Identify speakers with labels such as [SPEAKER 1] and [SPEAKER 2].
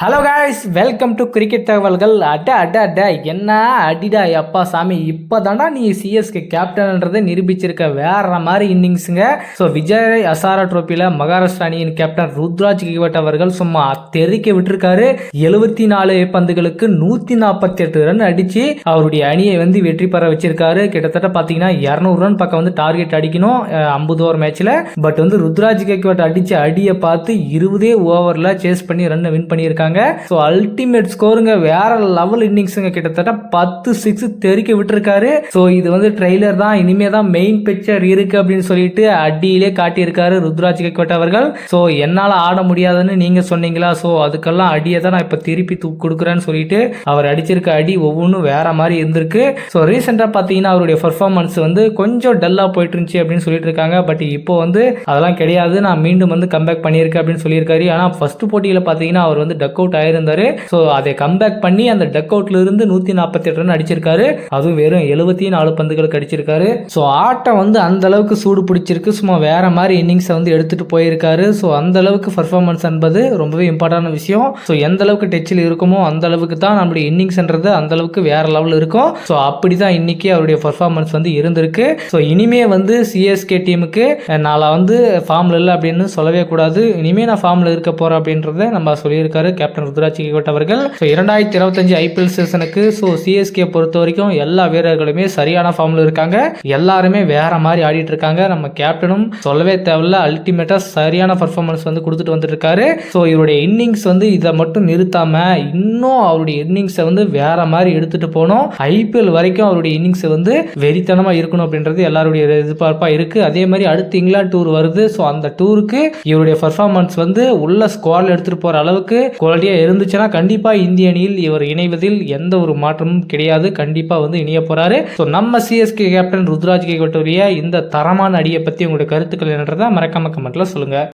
[SPEAKER 1] Hello guys, welcome to cricket தகவல்கள். அட என்ன அடிடா அப்பா சாமி, இப்போதாண்டா நீ சிஎஸ்கே கேப்டன்ன்றதை நிரூபிச்சிருக்க. வேற மாதிரி இன்னிங்ஸுங்க. ஸோ விஜய் ஹசாரா ட்ரோஃபியில் மகாராஷ்டிரா அணியின் கேப்டன் ருத்ராஜ் கெய்க்வாட் அவர்கள் சும்மா தெறிக்க விட்டுருக்காரு. 74 பந்துகளுக்கு 148 ரன் அடிச்சு அவருடைய அணியை வெற்றி பெற வச்சிருக்காரு. கிட்டத்தட்ட பார்த்தீங்கன்னா 200 ரன் பக்கம் டார்கெட் அடிக்கணும் 50 ஓவர் மேட்ச்ல. பட் ருத்ராஜ் கெய்க்வாட் அடிச்ச அடியை பார்த்து 20 ஓவர்ல சேஸ் பண்ணி ரன் வின் பண்ணியிருக்காங்க. அல்டிமேட் ஸ்கோருங்க, வேற லெவல் இன்னிங்ஸ்ங்க. கிட்டத்தட்ட 10 6 தெறிக்க விட்டுருக்காரு. ஸோ இது ட்ரெய்லர் தான், இனிமே தான் மெயின் பிக்சர் இருக்கு அப்படின்னு சொல்லிட்டு அடியிலே காட்டியிருக்காரு ருத்ராஜ் கெய்க்வாட் அவர்கள். ஸோ என்னால் ஆட முடியாதுன்னு நீங்க சொன்னீங்களா, ஸோ அதுக்கெல்லாம் அடியை தான் நான் இப்போ திருப்பி கொடுக்குறேன்னு சொல்லிட்டு அவர் அடிச்சிருக்க அடி ஒவ்வொன்றும் வேற மாதிரி இருந்திருக்கு. ஸோ ரீசெண்டாக பார்த்தீங்கன்னா அவருடைய பர்ஃபார்மன்ஸ் கொஞ்சம் டல்லாக போயிட்டு இருந்துச்சு அப்படின்னு சொல்லிட்டு இருக்காங்க. பட் இப்போ அதெல்லாம் கிடையாது, நான் மீண்டும் கம்பேக் பண்ணியிருக்கேன் அப்படின்னு சொல்லியிருக்காரு. ஆனால் ஃபர்ஸ்ட் போட்டியில் பார்த்தீங்கன்னா அவர் டக் அவுட் ஆயிருந்தாரு. ஸோ அதை கம்பேக் பண்ணி அந்த டக் அவுட்ல இருந்து 148 ரன் அடிச்சிருக்காரு. அதுவும் வெறும் 74 பந்துகளுக்கு அடிச்சிருக்காரு. ஸோ ஆட்டம் அந்த அளவுக்கு சூடு பிடிச்சிருக்கு. சும்மா வேற மாதிரி இன்னிங்ஸை எடுத்துட்டு போயிருக்காரு. ஸோ அந்த அளவுக்கு பர்ஃபார்மன்ஸ் என்பது ரொம்பவே இம்பார்ட்டன்ட் விஷயம். ஸோ எந்த அளவுக்கு டச்சில் இருக்குமோ அந்த அளவுக்கு தான் நம்மளுடைய இன்னிங்ஸ்ன்றது அந்த அளவுக்கு வேற லெவல் இருக்கும். ஸோ அப்படிதான் இன்னைக்கு அவருடைய பர்ஃபார்மன்ஸ் இருந்திருக்கு. ஸோ இனிமே சிஎஸ்கே டீமுக்கு நான் ஃபார்ம்ல இல்லை அப்படின்னு சொல்லவே கூடாது. இனிமே நான் ஃபார்ம்ல இருக்க போறேன் அப்படின்றத நம்ம சொல்லியிருக்காரு கேப்டன் ருத்ராஜ் கெய்க்வாட் அவர்கள். 2025 ஐபிஎல் சீசனுக்கு சிஎஸ்கே பொறுத்த வரைக்கும் எல்லா வீரர்களுமே சரியான ஃபார்ம்ல இருக்காங்க. எல்லாருமே வேற மாதிரி ஆடிட்டு இருக்காங்க. நம்ம கேப்டனும் சொல்லவே தேவையில்ல, அல்டிமேட்டா சரியான பர்ஃபார்மன்ஸ் கொடுத்துட்டு வந்துட்டு இருக்காரு. ஸோ இவருடைய இன்னிங்ஸ் இதை மட்டும் நிறுத்தாம இன்னும் அவருடைய இன்னிங்ஸை வேற மாதிரி எடுத்துட்டு போனோம். ஐபிஎல் வரைக்கும் அவருடைய இன்னிங்ஸ் வெறித்தனமா இருக்கணும் அப்படின்றது எல்லாருடைய எதிர்பார்ப்பா இருக்கு. அதே மாதிரி அடுத்து இங்கிலாந்து டூர் வருது. ஸோ அந்த டூருக்கு இவருடைய பர்ஃபார்மன்ஸ் உள்ள ஸ்குவாட்ல எடுத்துட்டு போற அளவுக்கு குவாலிட்டியா இருந்துச்சுன்னா கண்டிப்பா இந்திய அணியில் இவர் இணைவதில் எந்த ஒரு மாற்றமும் கிடையாது. கண்டிப்பா இணைய போறாரு. நம்ம சிஎஸ்கே கேப்டன் ருத்ராஜ் கெய்க்வாட் இந்த தரமான அடியை பத்தி உங்களுடைய கருத்துக்கள் என்னன்றதை மறக்காம கமெண்ட்ல சொல்லுங்க.